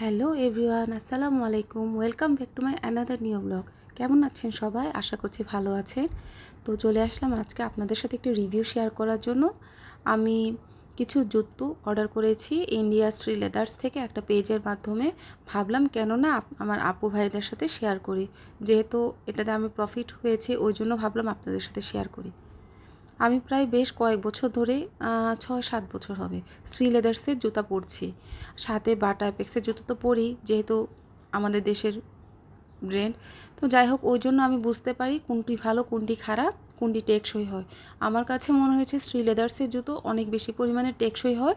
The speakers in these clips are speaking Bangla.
হ্যালো এভরিওয়ান, আসসালামু আলাইকুম। Welcome back to my another new blog. কেমন আছেন সবাই? আশা করছি ভালো আছেন। তো চলে আসলাম আজকে আপনাদের সাথে একটি রিভিউ শেয়ার করার জন্য। আমি কিছু জুতো অর্ডার করেছি ইন্ডিয়া শ্রী লেদার্স থেকে একটা পেজের মাধ্যমে। ভাবলাম কেননা আমার আপু ভাইদের সাথে শেয়ার করি, যেহেতু এটাতে আমি প্রফিট হয়েছে ওই জন্য ভাবলাম আপনাদের সাথে শেয়ার করি। আমি প্রায় বেশ কয়েক বছর ধরে ৬-৭ বছর হবে শ্রী লেদার্সের জুতা পরছি। সাথে বাটা অ্যাপেক্সের জুতো তো পরি, যেহেতু আমাদের দেশের ব্র্যান্ড। তো যাই হোক, ওই জন্য আমি বুঝতে পারি কোনটি ভালো, কোনটি খারাপ, কোনটি টেকসই হয়। আমার কাছে মনে হয়েছে শ্রী লেদার্সের জুতো অনেক বেশি পরিমাণে টেকসই হয়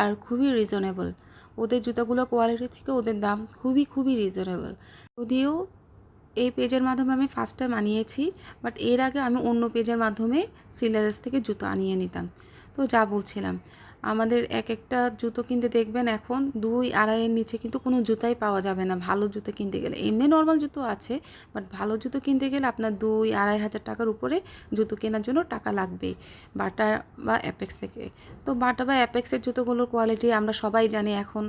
আর খুবই রিজনেবল। ওদের জুতাগুলো কোয়ালিটি থেকে ওদের দাম খুবই রিজনেবল। যদিও এই পেজের মাধ্যমে আমি ফার্স্ট টাইম আনিয়েছি, বাট এর আগে আমি অন্য পেজের মাধ্যমে শ্রী লেদার্স থেকে জুতো আনিয়ে নিতাম। তো যা বলছিলাম, আমাদের এক একটা জুতো কিনতে দেখবেন এখন 2-2.5 নিচে কিন্তু কোনো জুতাই পাওয়া যাবে না ভালো জুতো কিনতে গেলে। এমনি নর্মাল জুতো আছে, বাট ভালো জুতো কিনতে গেলে আপনার 2-2.5 হাজার টাকার উপরে জুতো কেনার জন্য টাকা লাগবে বাটা বা অ্যাপেক্স থেকে। তো বাটা বা অ্যাপেক্সের জুতোগুলোর কোয়ালিটি আমরা সবাই জানি এখন,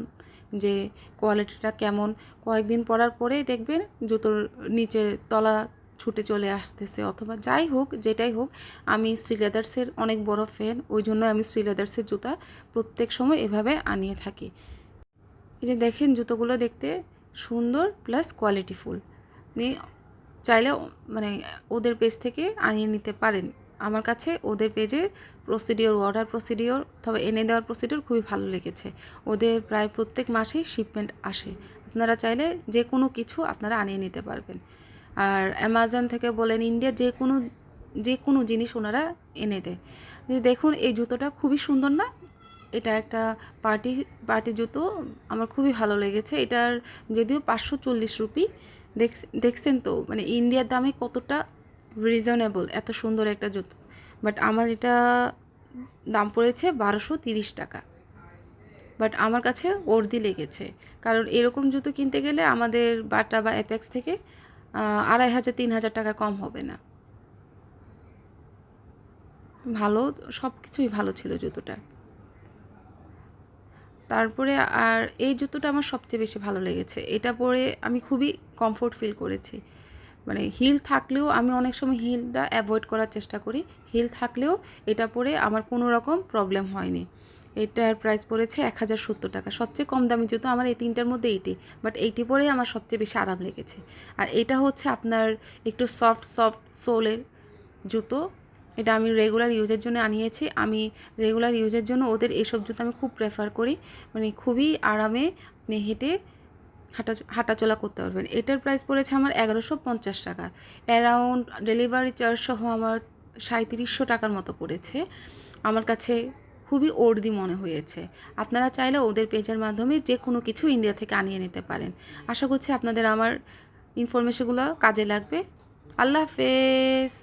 যে কোয়ালিটিটা কেমন। কয়েকদিন পরার পরেই দেখবেন জুতোর নিচে তলা ছুটে চলে আসতেছে, অথবা যাই হোক, যেটাই হোক, আমি শ্রী লেদার্সের অনেক বড় ফ্যান। ওই জন্য আমি শ্রী লেদার্সের জুতা প্রত্যেক সময় এভাবে আনিয়ে থাকি। এই যে দেখেন, জুতোগুলো দেখতে সুন্দর প্লাস কোয়ালিটিফুল। আপনি চাইলে মানে ওদের পেজ থেকে আনিয়ে নিতে পারেন। আমার কাছে ওদের পেজের প্রসিডিওর, অর্ডার প্রসিডিওর অথবা এনে দেওয়ার প্রসিডিওর খুবই ভালো লেগেছে। ওদের প্রায় প্রত্যেক মাসেই শিপমেন্ট আসে। আপনারা চাইলে যে কোনো কিছু আপনারা আনিয়ে নিতে পারবেন। আর অ্যামাজন থেকে বলেন, ইন্ডিয়ার যে কোনো জিনিস ওনারা এনে দেয়। দেখুন, এই জুতোটা খুবই সুন্দর না? এটা একটা পার্টি পার্টি জুতো, আমার খুবই ভালো লেগেছে। এটার যদিও 540 রুপি। দেখছেন তো, মানে ইন্ডিয়ার দামে কতটা রিজনেবল, এত সুন্দর একটা জুতো। বাট আমার এটা দাম পড়েছে 1230 টাকা। বাট আমার কাছে অর্দি লেগেছে, কারণ এরকম জুতো কিনতে গেলে আমাদের বাটা বা অ্যাপেক্স থেকে 2500-3000 টাকা কম হবে না। ভালো, সব কিছুই ভালো ছিল জুতোটা। তারপরে আর এই জুতোটা আমার সবচেয়ে বেশি ভালো লেগেছে। এটা পরে আমি খুবই কমফোর্ট ফিল করেছি। মানে হিল থাকলেও আমি অনেক সময় হিলটা অ্যাভয়েড করার চেষ্টা করি, হিল থাকলেও এটা পরে আমার কোনো রকম প্রবলেম হয়নি। এটার প্রাইস পড়েছে 1070 টাকা। সবচেয়ে কম দামি জুতো আমার এই তিনটার মধ্যে এইটি, বাট এইটি পরেই আমার সবচেয়ে বেশি আরাম লেগেছে। আর এটা হচ্ছে আপনার একটু সফট সোলের জুতো। এটা আমি রেগুলার ইউজের জন্য আনিয়েছি। আমি রেগুলার ইউজের জন্য ওদের এইসব জুতো আমি খুব প্রেফার করি। মানে খুবই আরামে আপনি হেঁটে হাঁটাচলা করতে পারবেন। এটার প্রাইস পড়েছে আমার 1150 টাকা। অ্যারাউন্ড ডেলিভারি চার্জ সহ আমার 3700 টাকার মতো পড়েছে। আমার কাছে খুবই অর্দি মনে হয়েছে। আপনারা চাইলে ওদের পেজের মাধ্যমে যে কোনো কিছু ইন্ডিয়া থেকে আনিয়ে নিতে পারেন। আশা করছি আপনাদের আমার ইনফরমেশনগুলো কাজে লাগবে। আল্লাহ হাফেজ।